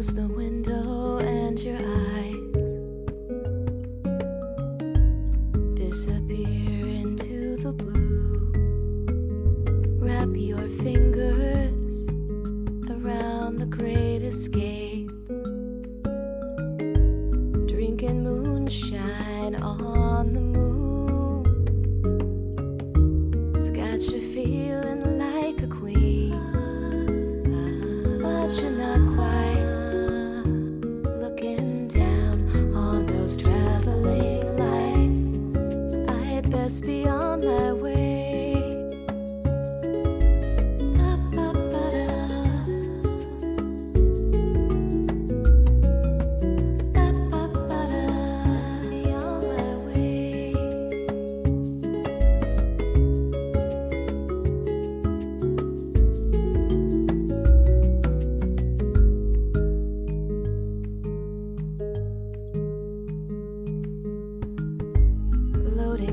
Close the window and your eyes disappear into the blue. Wrap your fingers around the great escape. Drinking moonshine on the moon. It's got you feeling like a queen, but you're not quite. Looking down on those traveling lights, I'd best be on my way.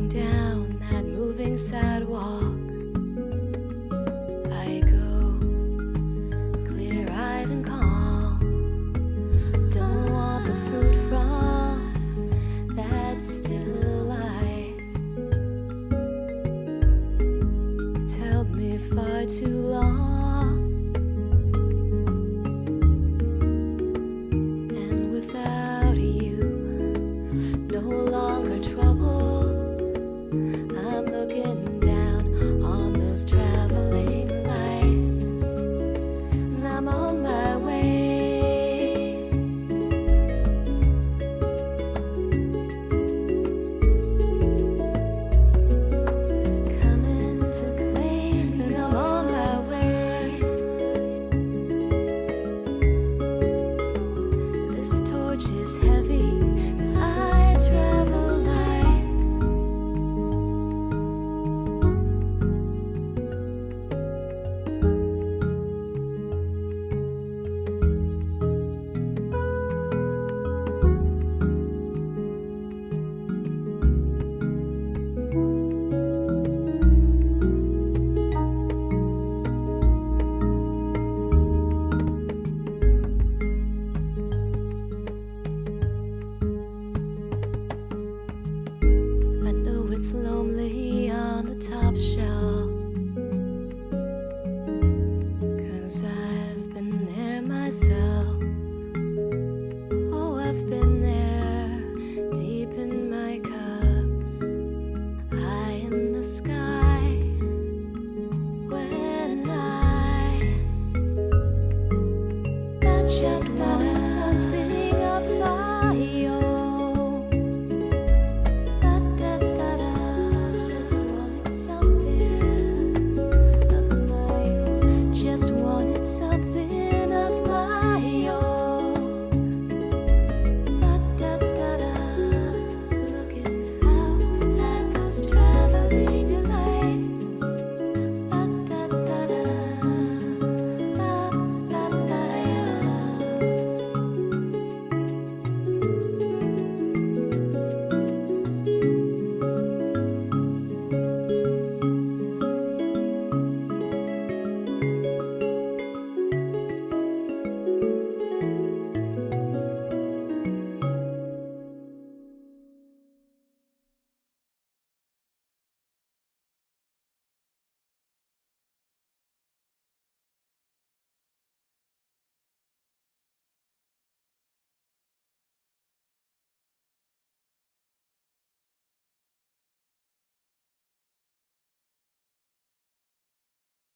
Down that moving sidewalk, I go clear-eyed and calm. Don't want the fruit from that still life. It's held me far too long, and without you, no longer trouble. I'm looking down on those traveling lights, and I'm on my way. Coming to claim me, and I'm on my way. This torch is heavy, I travel light. It's lonely on the top shelf, 'cause I've been there myself. Oh, I've been there, deep in my cups, high in the sky, when I just wanted something